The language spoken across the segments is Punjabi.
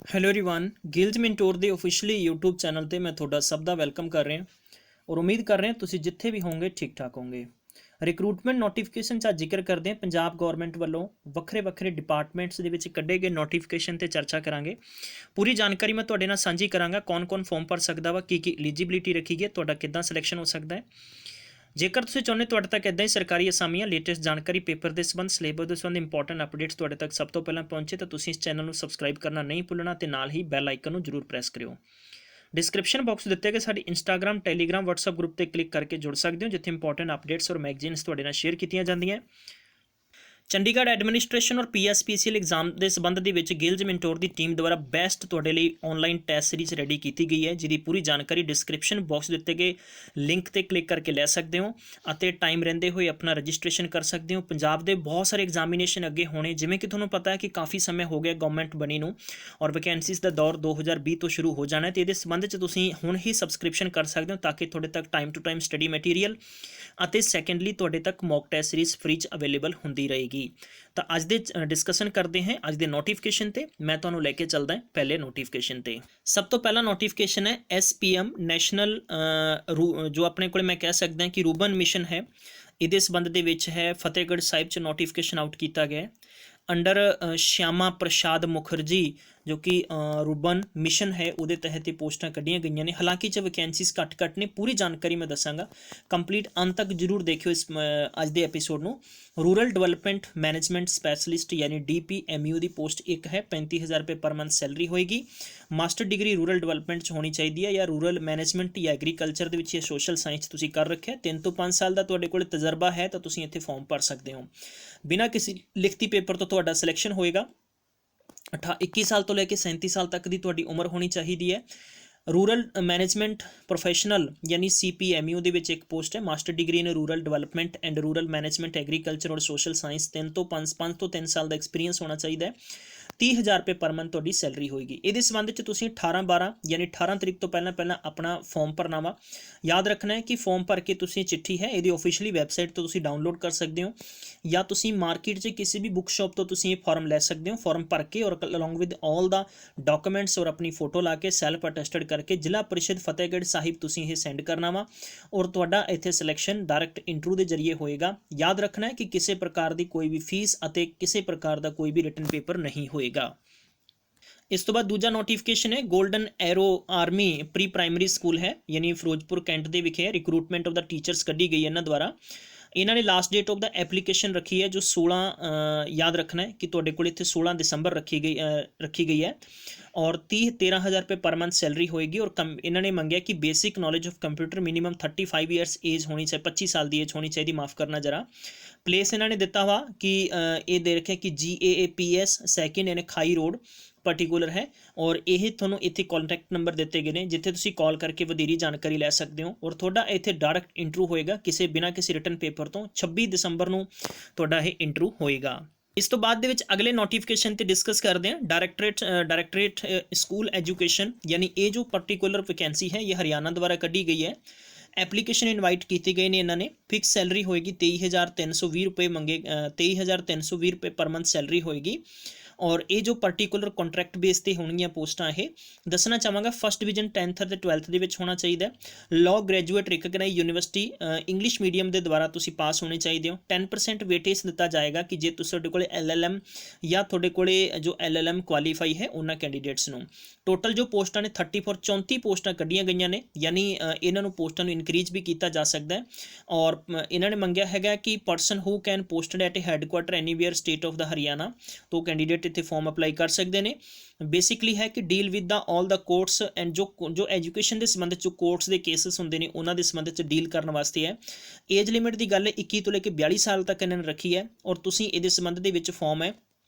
ਹੈਲੋ एवरीवन ਗਿਲਜ ਮਿੰਟੋਰ ਦੇ ਆਫੀਸ਼ੀਅਲੀ YouTube ਚੈਨਲ ਤੇ ਮੈਂ ਤੁਹਾਡਾ ਸਭ ਦਾ ਵੈਲਕਮ ਕਰ ਰਿਹਾ ਔਰ ਉਮੀਦ ਕਰ ਰਿਹਾ ਤੁਸੀਂ ਜਿੱਥੇ ਵੀ ਹੋਵੋਗੇ ਠੀਕ ਠਾਕ ਹੋਵੋਗੇ। ਰਿਕਰੂਟਮੈਂਟ ਨੋਟੀਫਿਕੇਸ਼ਨ 'ਚ ਜ਼ਿਕਰ ਕਰਦੇ ਹਾਂ ਪੰਜਾਬ ਗਵਰਨਮੈਂਟ ਵੱਲੋਂ ਵੱਖਰੇ ਡਿਪਾਰਟਮੈਂਟਸ ਦੇ ਵਿੱਚ ਕੱਢੇ ਗਏ ਨੋਟੀਫਿਕੇਸ਼ਨ ਤੇ ਚਰਚਾ ਕਰਾਂਗੇ। ਪੂਰੀ ਜਾਣਕਾਰੀ ਮੈਂ ਤੁਹਾਡੇ ਨਾਲ ਸਾਂਝੀ ਕਰਾਂਗਾ, ਕੌਣ ਫਾਰਮ ਭਰ ਸਕਦਾ ਵਾ, ਕੀ ਐਲੀਜੀਬਿਲਿਟੀ ਰੱਖੀ ਗਈ ਹੈ, ਤੁਹਾਡਾ ਕਿੱਦਾਂ ਸਿਲੈਕਸ਼ਨ ਹੋ ਸਕਦਾ ਹੈ। ਜੇਕਰ ਤੁਸੀਂ ਚਾਹੁੰਦੇ ਤੁਹਾਡੇ ਤੱਕ ਇਦਾਂ ਹੀ ਸਰਕਾਰੀ ਅਸਾਮੀਆਂ ਲੇਟੈਸਟ ਜਾਣਕਾਰੀ ਪੇਪਰ ਦੇ ਸੰਬੰਧ ਸਿਲੇਬਸ ਦੇ ਸੰਬੰਧ ਇੰਪੋਰਟੈਂਟ ਅਪਡੇਟਸ ਤੁਹਾਡੇ ਤੱਕ ਸਭ ਤੋਂ ਪਹਿਲਾਂ ਪਹੁੰਚੇ ਤਾਂ ਤੁਸੀਂ ਇਸ ਚੈਨਲ ਨੂੰ ਸਬਸਕ੍ਰਾਈਬ ਕਰਨਾ ਨਹੀਂ ਭੁੱਲਣਾ ਤੇ ਨਾਲ ਹੀ ਬੈਲ ਆਈਕਨ ਨੂੰ ਜ਼ਰੂਰ ਪ੍ਰੈਸ ਕਰਿਓ। ਡਿਸਕ੍ਰਿਪਸ਼ਨ ਬਾਕਸ ਦਿੱਤੇ ਗਏ ਸਾਡੀ ਇੰਸਟਾਗ੍ਰਾਮ ਟੈਲੀਗ੍ਰਾਮ WhatsApp ਗਰੁੱਪ ਤੇ ਕਲਿੱਕ ਕਰਕੇ ਜੁੜ ਸਕਦੇ ਹੋ ਜਿੱਥੇ ਇੰਪੋਰਟੈਂਟ ਅਪਡੇਟਸ ਔਰ ਮੈਗਜ਼ੀਨਸ ਤੁਹਾਡੇ ਨਾਲ ਸ਼ੇਅਰ ਕੀਤੀਆਂ ਜਾਂਦੀਆਂ। ਚੰਡੀਗੜ੍ਹ ਐਡਮਿਨਿਸਟ੍ਰੇਸ਼ਨ ਔਰ PSPCL ਐਗਜ਼ਾਮ ਦੇ ਸੰਬੰਧ ਦੇ ਵਿੱਚ ਗਿਲਜ ਮਿੰਟੋਰ ਦੀ ਟੀਮ ਦੁਆਰਾ ਬੈਸਟ ਤੁਹਾਡੇ ਲਈ ਆਨਲਾਈਨ ਟੈਸਟ ਸੀਰੀਜ਼ ਰੈਡੀ ਕੀਤੀ ਗਈ ਹੈ, ਜਿਹਦੀ ਪੂਰੀ ਜਾਣਕਾਰੀ ਡਿਸਕ੍ਰਿਪਸ਼ਨ ਬਾਕਸ ਦਿੱਤੇ ਗਏ ਲਿੰਕ ਤੇ ਕਲਿੱਕ ਕਰਕੇ ਲੈ ਸਕਦੇ ਹੋ ਅਤੇ ਟਾਈਮ ਰਹਿੰਦੇ ਹੋਏ ਆਪਣਾ ਰਜਿਸਟ੍ਰੇਸ਼ਨ ਕਰ ਸਕਦੇ ਹੋ। ਪੰਜਾਬ ਦੇ ਬਹੁਤ ਸਾਰੇ ਐਗਜ਼ਾਮੀਨੇਸ਼ਨ ਅੱਗੇ ਹੋਣੇ, ਜਿਵੇਂ ਕਿ ਤੁਹਾਨੂੰ ਪਤਾ ਹੈ ਕਿ ਕਾਫੀ ਸਮੇਂ ਹੋ ਗਿਆ ਗਵਰਨਮੈਂਟ ਬਣੀ ਨੂੰ ਔਰ ਵੈਕੈਂਸੀਜ਼ ਦਾ ਦੌਰ 2020 ਤੋਂ ਸ਼ੁਰੂ ਹੋ ਜਾਣਾ ਤੇ ਇਹਦੇ ਸੰਬੰਧ 'ਚ ਤੁਸੀਂ ਹੁਣ ਹੀ ਸਬਸਕ੍ਰਿਪਸ਼ਨ ਕਰ ਸਕਦੇ ਹੋ ਤਾਂ ਕਿ ਤੁਹਾਡੇ ਤੱਕ time to time study material ਅਤੇ ਸੈਕੰਡਲੀ ਤੁਹਾਡੇ ਤੱਕ ਮੌਕ ਟੈਸਟ ਸੀਰੀਜ਼ ਫ੍ਰੀ 'ਚ ਅਵੇਲੇਬਲ ਹੁੰਦੀ ਰਹੇਗੀ। ਤਾਂ ਅੱਜ ਦੇ ਡਿਸਕਸ਼ਨ ਕਰਦੇ ਹਾਂ ਅੱਜ ਦੇ ਨੋਟੀਫਿਕੇਸ਼ਨ ਤੇ। ਮੈਂ ਤੁਹਾਨੂੰ ਲੈ ਕੇ ਚੱਲਦਾ ਹਾਂ ਪਹਿਲੇ ਨੋਟੀਫਿਕੇਸ਼ਨ ਤੇ। ਸਭ ਤੋਂ ਪਹਿਲਾ ਨੋਟੀਫਿਕੇਸ਼ਨ ਹੈ SPM ਨੈਸ਼ਨਲ ਜੋ ਆਪਣੇ ਕੋਲ ਮੈਂ ਕਹਿ ਸਕਦਾ ਕਿ ਰੂਬਨ ਮਿਸ਼ਨ ਹੈ, ਇਹਦੇ ਸੰਬੰਧ ਦੇ ਵਿੱਚ ਹੈ। ਫਤਿਹਗੜ੍ਹ ਸਾਹਿਬ 'ਚ ਨੋਟੀਫਿਕੇਸ਼ਨ ਆਊਟ ਕੀਤਾ ਗਿਆ ਅੰਡਰ ਸ਼ਿਆਮਾ ਪ੍ਰਸਾਦ ਮੁਖਰਜੀ ਜੋ ਕਿ ਰੂਬਨ ਮਿਸ਼ਨ ਹੈ, ਉਹਦੇ ਤਹਿਤ ਇਹ ਪੋਸਟਾਂ ਕੱਢੀਆਂ ਗਈਆਂ ਨੇ। ਹਾਲਾਂਕਿ ਚ ਵੈਕੈਂਸੀਜ਼ ਘੱਟ ਨੇ, ਪੂਰੀ ਜਾਣਕਾਰੀ ਮੈਂ ਦੱਸਾਂਗਾ, ਕੰਪਲੀਟ ਅੰਤ ਤੱਕ ਜ਼ਰੂਰ ਦੇਖਿਓ ਇਸ ਅੱਜ ਦੇ ਐਪੀਸੋਡ ਨੂੰ। ਰੂਰਲ ਡਿਵੈਲਪਮੈਂਟ ਮੈਨੇਜਮੈਂਟ ਸਪੈਸ਼ਲਿਸਟ ਯਾਨੀ DPMU ਦੀ ਪੋਸਟ ਇੱਕ ਹੈ, 35,000 ਰੁਪਏ ਪਰ ਮੰਥ ਸੈਲਰੀ ਹੋਏਗੀ। ਮਾਸਟਰ ਡਿਗਰੀ ਰੂਰਲ ਡਿਵੈਲਪਮੈਂਟ 'ਚ ਹੋਣੀ ਚਾਹੀਦੀ ਹੈ ਜਾਂ ਰੂਰਲ ਮੈਨੇਜਮੈਂਟ ਜਾਂ ਐਗਰੀਕਲਚਰ ਦੇ ਵਿੱਚ ਜਾਂ ਸੋਸ਼ਲ ਸਾਇੰਸ ਤੁਸੀਂ ਕਰ ਰੱਖਿਆ। 3 ਤੋਂ 5 ਸਾਲ ਦਾ ਤੁਹਾਡੇ ਕੋਲ ਤਜਰਬਾ ਹੈ ਤਾਂ ਤੁਸੀਂ ਇੱਥੇ ਫਾਰਮ ਭਰ ਸਕਦੇ ਹੋ। ਬਿਨਾਂ ਕਿਸੇ ਲਿਖਤੀ ਪੇਪਰ ਤੋਂ ਤੁਹਾਡਾ ਸਿਲੈਕਸ਼ਨ ਹੋਏਗਾ। 21 ਸਾਲ ਤੋਂ ਲੈ ਕੇ 37 ਸਾਲ ਤੱਕ ਦੀ ਤੁਹਾਡੀ ਉਮਰ ਹੋਣੀ ਚਾਹੀਦੀ ਹੈ। ਰੂਰਲ ਮੈਨੇਜਮੈਂਟ ਪ੍ਰੋਫੈਸ਼ਨਲ ਯਾਨੀ CPMU ਦੇ ਵਿੱਚ ਇੱਕ ਪੋਸਟ ਹੈ, master degree in rural development and rural management agriculture ਔਰ ਸੋਸ਼ਲ ਸਾਇੰਸ। 5 ਤੋਂ 3 ਸਾਲ ਦਾ ਐਕਸਪੀਰੀਅੰਸ ਹੋਣਾ ਚਾਹੀਦਾ ਹੈ। 30,000 ਰੁਪਏ ਪਰ ਮੰਥ ਤੁਹਾਡੀ ਸੈਲਰੀ ਹੋਏਗੀ। ਇਹਦੇ ਸੰਬੰਧ 'ਚ ਤੁਸੀਂ 18/12 ਯਾਨੀ 18 ਤਰੀਕ ਤੋਂ ਪਹਿਲਾਂ ਆਪਣਾ ਫਾਰਮ ਭਰਨਾ ਵਾ। ਯਾਦ ਰੱਖਣਾ ਹੈ ਕਿ ਫਾਰਮ ਭਰ ਕੇ ਤੁਸੀਂ ਚਿੱਠੀ ਹੈ ਇਹਦੀ ਆਫੀਸ਼ੀਅਲੀ ਵੈਬਸਾਈਟ ਤੋਂ ਤੁਸੀਂ ਡਾਊਨਲੋਡ ਕਰ ਸਕਦੇ ਹੋ ਜਾਂ ਤੁਸੀਂ ਮਾਰਕੀਟ 'ਚ ਕਿਸੇ ਵੀ ਬੁੱਕ ਸ਼ਾਪ ਤੋਂ ਤੁਸੀਂ ਇਹ ਫਾਰਮ ਲੈ ਸਕਦੇ ਹੋ। ਫਾਰਮ ਭਰ ਕੇ ਔਰ along with all the documents ਔਰ ਆਪਣੀ ਫੋਟੋ ਲਾ ਕੇ ਸੈਲਫ ਅਟੈਸਟਡ ਕਰਕੇ ਜ਼ਿਲ੍ਹਾ ਪਰਿਸ਼ਦ ਫਤਿਹਗੜ੍ਹ ਸਾਹਿਬ ਤੁਸੀਂ ਇਹ ਸੈਂਡ ਕਰਨਾ ਵਾ ਔਰ ਤੁਹਾਡਾ ਇੱਥੇ ਸਿਲੈਕਸ਼ਨ ਡਾਇਰੈਕਟ ਇੰਟਰਵਿਊ ਦੇ ਜ਼ਰੀਏ ਹੋਏਗਾ। ਯਾਦ ਰੱਖਣਾ ਹੈ ਕਿ ਕਿਸੇ ਪ੍ਰਕਾਰ ਦੀ ਕੋਈ ਵੀ ਫੀਸ ਅਤੇ ਕਿਸੇ ਪ੍ਰਕਾਰ ਦਾ ਕੋਈ ਵੀ ਰਿਟਨ ਪੇਪਰ ਨਹੀਂ ਹੋਏਗਾ। ਇਸ ਤੋਂ ਬਾਅਦ ਦੂਜਾ ਨੋਟੀਫਿਕੇਸ਼ਨ ਹੈ golden arrow army pre primary school ਹੈ ਯਾਨੀ ਫਿਰੋਜ਼ਪੁਰ ਕੈਂਟ ਦੇ ਵਿਖੇ। ਰਿਕਰੂਟਮੈਂਟ ਆਫ ਦਾ ਟੀਚਰਸ ਕੱਢੀ ਗਈ ਇਹਨਾਂ ਦੁਆਰਾ। ਇਹਨਾਂ ਨੇ last date of the application ਰੱਖੀ ਹੈ ਜੋ 16 ਯਾਦ ਰੱਖਣਾ ਹੈ ਕਿ ਤੁਹਾਡੇ ਕੋਲ ਇੱਥੇ 16 ਦਸੰਬਰ ਰੱਖੀ ਗਈ ਹੈ ਔਰ 13,000 ਰੁਪਏ ਪਰ ਮੰਥ ਸੈਲਰੀ ਹੋਏਗੀ। ਔਰ ਇਹਨਾਂ ਨੇ ਮੰਗਿਆ ਕਿ basic knowledge of computer minimum 35 years age ਹੋਣੀ ਚਾਹੀਦੀ, 25 ਸਾਲ ਦੀ ਏਜ ਹੋਣੀ ਚਾਹੀਦੀ, ਮਾਫ ਕਰਨਾ ਜਰਾ। ਪਲੇਸ ਇਹਨਾਂ ਨੇ ਦਿੱਤਾ ਵਾ ਕਿ ਇਹ ਦੇ ਰੱਖਿਆ ਕਿ GAAPS ਸੈਕਿੰਡ ਯਾਨੀ ਖਾਈ ਰੋਡ ਪਾਰਟੀਕੂਲਰ ਹੈ ਔਰ ਇਹ ਤੁਹਾਨੂੰ ਇੱਥੇ ਕੰਟੈਕਟ ਨੰਬਰ ਦਿੱਤੇ ਗਏ ਨੇ ਜਿੱਥੇ ਤੁਸੀਂ ਕਾਲ ਕਰਕੇ ਵਧੇਰੀ ਜਾਣਕਾਰੀ ਲੈ ਸਕਦੇ ਹੋ ਔਰ ਤੁਹਾਡਾ ਇੱਥੇ ਡਾਇਰੈਕਟ ਇੰਟਰਵਿਊ ਹੋਏਗਾ ਬਿਨਾਂ ਕਿਸੇ ਰਿਟਨ ਪੇਪਰ ਤੋਂ। 26 ਦਸੰਬਰ ਨੂੰ ਤੁਹਾਡਾ ਇਹ ਇੰਟਰਵਿਊ ਹੋਏਗਾ। ਇਸ ਤੋਂ ਬਾਅਦ ਦੇ ਵਿੱਚ ਅਗਲੇ ਨੋਟੀਫਿਕੇਸ਼ਨ ਤੇ ਡਿਸਕਸ ਕਰਦੇ ਹਾਂ ਡਾਇਰੈਕਟਰੇਟ ਸਕੂਲ ਐਜੂਕੇਸ਼ਨ ਯਾਨੀ ਇਹ ਜੋ ਪਾਰਟੀਕੂਲਰ ਵੈਕੈਂਸੀ ਹੈ ਇਹ ਹਰਿਆਣਾ ਦੁਆਰਾ ਕੱਢੀ ਗਈ ਹੈ। ਐਪਲੀਕੇਸ਼ਨ ਇਨਵਾਈਟ ਕੀਤੇ ਗਏ ਨੇ ਇਹਨਾਂ ਨੇ। ਫਿਕਸ ਸੈਲਰੀ ਹੋਏਗੀ 23,320 ਰੁਪਏ ਮੰਗੇ 23,320 ਰੁਪਏ ਪਰ ਮੰਥ ਸੈਲਰੀ ਹੋਏਗੀ ਔਰ ਇਹ ਜੋ ਪਾਰਟੀਕੂਲਰ ਕੰਟਰੈਕਟ ਬੇਸ ਤੇ ਹੋਣਗੀਆਂ ਪੋਸਟਾਂ ਇਹ ਦੱਸਣਾ ਚਾਹਾਂਗਾ ਫਸਟ ਡਿਵੀਜ਼ਨ 10th ਅਤੇ 12th ਦੇ ਵਿੱਚ ਹੋਣਾ ਚਾਹੀਦਾ। Law graduate recognise university English medium ਦੇ ਦੁਆਰਾ ਤੁਸੀਂ ਪਾਸ ਹੋਣੇ ਚਾਹੀਦੇ ਹੋ। 10% ਵੇਟੇਜ ਦਿੱਤਾ ਜਾਏਗਾ ਕਿ ਜੇ ਤੁਹਾਡੇ ਕੋਲੇ LLM ਜਾਂ ਤੁਹਾਡੇ ਕੋਲੇ ਜੋ LLM ਕੁਆਲੀਫਾਈ ਹੈ ਉਹਨਾਂ ਕੈਂਡੀਡੇਟਸ ਨੂੰ। ਟੋਟਲ ਜੋ ਪੋਸਟਾਂ ਨੇ 34 ਪੋਸਟਾਂ ਕੱਢੀਆਂ ਗਈਆਂ ਨੇ ਯਾਨੀ ਇਹਨਾਂ ਨੂੰ ਪੋਸਟਾਂ ਨੂੰ ਇਨਕਰੀਜ਼ ਵੀ ਕੀਤਾ ਜਾ ਸਕਦਾ ਹੈ ਔਰ ਇਹਨਾਂ ਨੇ ਮੰਗਿਆ ਹੈਗਾ ਕਿ person who can posted at a headquarter anywhere state of ਦਾ ਹਰਿਆਣਾ ਤੋਂ ਕੈਂਡੀਡੇਟ ਇੱਥੇ ਫਾਰਮ ਅਪਲਾਈ ਕਰ ਸਕਦੇ ਨੇ। ਬੇਸਿਕਲੀ ਹੈ ਕਿ deal with the all the courts and ਜੋ ਐਜੂਕੇਸ਼ਨ ਦੇ ਸੰਬੰਧ 'ਚ ਕੋਰਟਸ ਦੇ ਕੇਸਿਸ ਹੁੰਦੇ ਨੇ ਉਹਨਾਂ ਦੇ ਸੰਬੰਧ 'ਚ ਡੀਲ ਕਰਨ ਵਾਸਤੇ ਹੈ। ਏਜ ਲਿਮਿਟ ਦੀ ਗੱਲ 21 ਤੋਂ ਲੈ ਕੇ 42 ਸਾਲ ਤੱਕ ਇਹਨਾਂ ਨੇ ਰੱਖੀ ਹੈ ਔਰ ਤੁਸੀਂ ਇਹਦੇ ਸੰਬੰਧ ਦੇ ਵਿੱਚ ਫਾਰਮ ਹੈ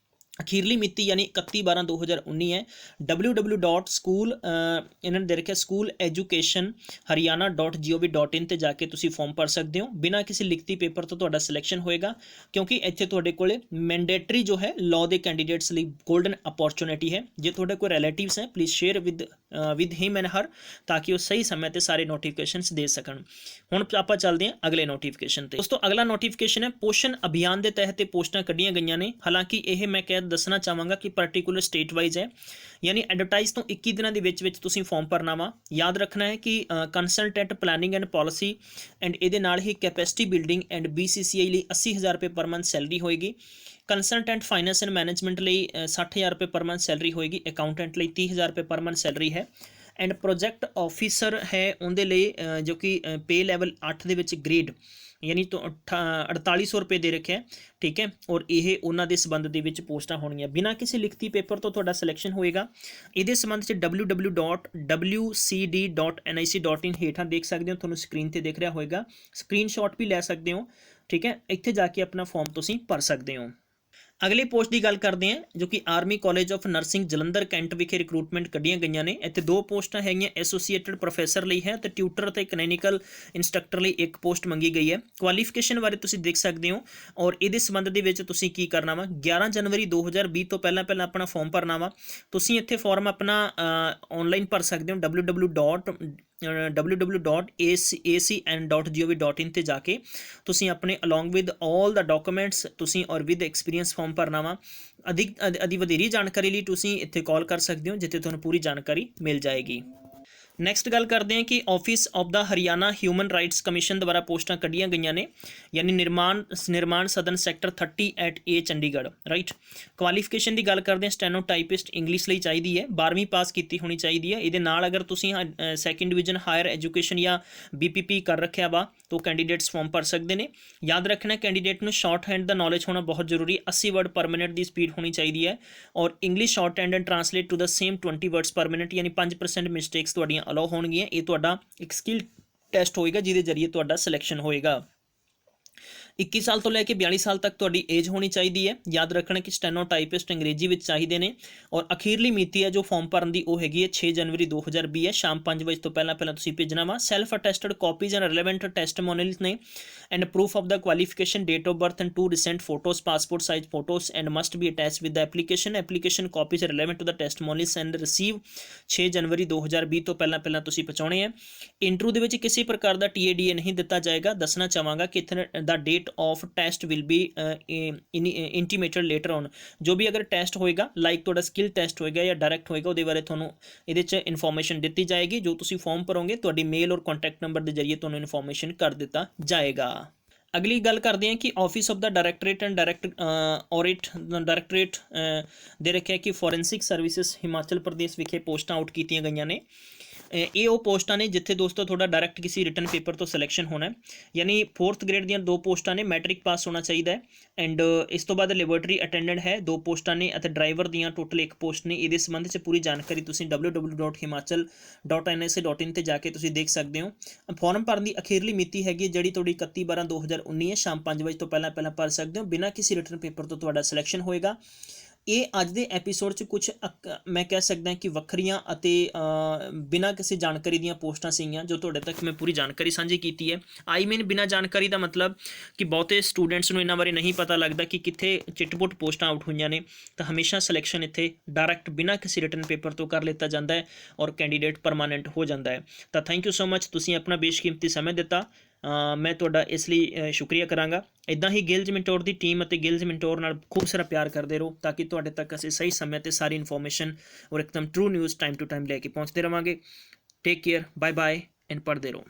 ਅਖੀਰਲੀ ਮਿਤੀ ਯਾਨੀ 31/12/2019 ਹੈ। www.school ਇਹਨਾਂ ਨੇ ਦੇ ਰੱਖਿਆ ਸਕੂਲ ਐਜੂਕੇਸ਼ਨ haryana.gov.in ਤੇ ਜਾ ਕੇ ਤੁਸੀਂ ਫਾਰਮ ਭਰ ਸਕਦੇ ਹੋ। ਬਿਨਾਂ ਕਿਸੇ ਲਿਖਤੀ ਪੇਪਰ ਤੋਂ ਤੁਹਾਡਾ ਸਿਲੈਕਸ਼ਨ ਹੋਏਗਾ ਕਿਉਂਕਿ ਇੱਥੇ ਤੁਹਾਡੇ ਕੋਲੇ ਮੈਂਡੇਟਰੀ ਜੋ ਹੈ ਲਾਅ ਦੇ ਕੈਂਡੀਡੇਟਸ ਲਈ ਗੋਲਡਨ ਅਪੋਰਚੁਨਿਟੀ ਹੈ। ਜੇ ਤੁਹਾਡੇ ਕੋਈ ਰਿਲੇਟਿਵਸ ਹੈ please share with him and her ਤਾਂ ਕਿ ਉਹ ਸਹੀ ਸਮੇਂ ਤੇ ਸਾਰੇ ਨੋਟੀਫਿਕੇਸ਼ਨਸ ਦੇ ਸਕਣ। ਹੁਣ ਆਪਾਂ ਚੱਲਦੇ ਹਾਂ ਅਗਲੇ ਨੋਟੀਫਿਕੇਸ਼ਨ ਤੇ। ਦੋਸਤੋ ਅਗਲਾ ਨੋਟੀਫਿਕੇਸ਼ਨ ਹੈ ਪੋਸ਼ਣ ਅਭਿਆਨ ਦੇ ਤਹਿਤ ਪੋਸਟਾਂ ਕੱਢੀਆਂ ਗਈਆਂ ਨੇ। ਹਾਲਾਂਕਿ ਇਹ ਮੈਂ ਕਹਿ दसना चाहांगा कि पर्टिकुलर स्टेट वाइज है, यानी एडवर्टाइज तो 21 दिनों के विच तुसीं फॉर्म भरना वा। याद रखना है कि consultant planning and policy and ये नाल ही कैपेसिटी बिल्डिंग एंड BCCI लिए 80,000 रुपये पर मंथ सैलरी होएगी। कंसलटेंट फाइनेंस एंड मैनेजमेंट लिए 60,000 रुपये पर मंथ सैलरी होएगी। अकाउंटेंट लिए 30,000 रुपये पर मंथ सैलरी है। एंड प्रोजैक्ट ऑफिसर है उनके लिए जो कि पे लैवल 8 ਦੇ ਵਿੱਚ ग्रेड यानी तो 4800 रुपये दे रखे है, ठीक है। और ये उन्होंने संबंध के पोस्टां होणगियां बिना किसी लिखती पेपर तो तुहाडा सिलेक्शन होएगा। ये संबंध से www.wcd.nic.in हेठां देख सकते हो, तुहानूं स्क्रीन पर दिख रहा होएगा, स्क्रीनशॉट भी लै सकते हो, ठीक है। इत्थे जाके अपना फॉर्म तुसीं भर सकते हो। अगली पोस्ट की गल करते हैं जो कि army college of nursing Jalandhar cantt विखे रिक्रूटमेंट कढ़ियां गई ने। इत्थे 2 पोस्टां हैगियां, एसोसीएटेड प्रोफैसर ਲਈ है तो ट्यूटर ते क्लिनिकल इंस्ट्रक्टर ਲਈ 1 पोस्ट मंगी गई है। क्वालिफिकेशन बारे तुसीं देख सकते हो और ये संबंध दे विच तुसीं की करना वा, 11 जनवरी 2020 तो पहला अपना फॉर्म भरना वा। तुसीं इत्थे फॉर्म अपना ऑनलाइन भर सकते हो www.acn.gov.in ते जाके तुसीं अपने along with all the documents तुसीं और विद एक्सपीरियंस फॉर्म भरना वा। अधिक वधेरी जानकारी लिए तुसीं इत्थे कॉल कर सकते हो जिथे तुहानूं पूरी जानकारी मिल जाएगी। नैक्सट गल करते हैं कि office of the Haryana human rights commission द्वारा पोस्टां कढ़ियां गई ने, यानी निर्माण सदन सैक्टर 30 एट ए चंडीगढ़, राइट। क्वालिफिकेशन की गल करते हैं, स्टैनो टाइपिस्ट इंग्लिश ਲਈ चाहिए है, 12वीं पास की होनी चाहिए है। ये नाल अगर तुसीं सैकेंड डिवीजन हायर एजुकेशन या BPP कर रखा वा तो कैंडीडेट्स फॉर्म भर सकते हैं। याद रखना कैंडीडेट में शॉर्ट हैंड का नॉलेज होना बहुत जरूरी, 80 वर्ड पर मिनट की स्पीड होनी चाहिए है। और English short hand and translate to the same 20 words per minute, यानी 5% मिसटेक्स तुहाड़ियां अलाउ होणगियां। ये तुहाडा एक स्किल टैसट होएगा जिहदे जरिए तुहाडा सिलेक्शन होएगा। 21 साल तो लैके 42 साल तक तुहाडी एज होनी चाहिए है। याद रखना कि स्टैनो टाइपिस्ट अंग्रेजी में चाहिए ने। और अखीरली मिति है जो फॉर्म भरन की वो हैगी है 6 जनवरी 2020 है, शाम 5 बजे तो पहला तुसीं भेजना वा। Self attested copies and relevant testimonials ने and proof of the qualification, date of birth and 2 recent photos, passport size photos and must be attach with the application copies relevant to the testimonials and receive 6 January 2020 तो पहला तुसीं पहुँचाने हैं। इंटरव्यू के किसी प्रकार का TADA नहीं दिता जाएगा। दसना चाहांगा कि the date of test will be intimated later on. जो भी अगर टेस्ट होएगा लाइक तुहाडा स्किल टेस्ट होएगा या डायरैक्ट होएगा उहदे बारे तुहानूं इहदे च इन्फॉर्मेशन दी जाएगी। जो तुसीं फॉर्म भरोगे तुहाडी मेल और कॉन्टैक्ट नंबर के जरिए तुहानूं इन्फॉर्मेशन कर दिता जाएगा। अगली गल करते हैं कि ऑफिस ऑफ द डायरैक्टरेट एंड डायरैक्टरेट दे रखे कि फॉरेंसिक सर्विसिज हिमाचल प्रदेश विखे पोस्टां आउट कीतियां गईयां ने। ये वो पोस्टां ने जिथे दोस्तों थोड़ा डायरैक्ट किसी रिटन पेपर तो सिलेक्शन होना है, यानी 4th ग्रेड दी 2 पोस्टां ने, मैट्रिक पास होना चाहिए है। एंड इस तो बाद लेबोरेटरी अटेंडेंट है 2 पोस्टां ने, ड्राइवर दी टोटल 1 पोस्ट ने। ये संबंध से पूरी जानकारी तुसीं www.himachal.nic.in ते जाके तुसीं देख सकते हो। फॉर्म भरन की अखीरली मिति हैगी जिहड़ी तुहाडी 31/12/2019 है, शाम 5 बजे तो पहला भर सकते हो। बिना किसी रिटन पेपर तो तुहाडा सिलेक्शन होएगा। ये अज के एपीसोड च कुछ मैं कह सकदा कि वक्रियां अते बिना किसी जानकारी दियां पोस्टां सीगियां जो तुहाडे तक मैं पूरी जानकारी साझी कीती है। आई मीन बिना जानकारी का मतलब कि बहुते स्टूडेंट्स नूं इन्हां बारे नहीं पता लगता कि कित्थे चिटपुट पोस्टां आउट हुईयां ने। तो हमेशा सिलेक्शन इत्थे डायरैक्ट बिना किसी रिटन पेपर तो कर लिता जाता है और कैंडीडेट परमानेंट हो जाता है। तो थैंक यू सो मच, तुसीं अपना बेशकीमती समय दिता। मैं तुहाडा इसलिए शुक्रिया करांगा। इदां ही गिल्ज मिंटोर की टीम और गिल्ज मिंटोर नाल खूब सारा प्यार करते रहो ताकि तुहाडे तक असीं सही समय ते सारी इन्फॉर्मेशन और एकदम true news time to time लैके पहुँचते रहांगे। Take care, bye bye and पढ़ते रहो।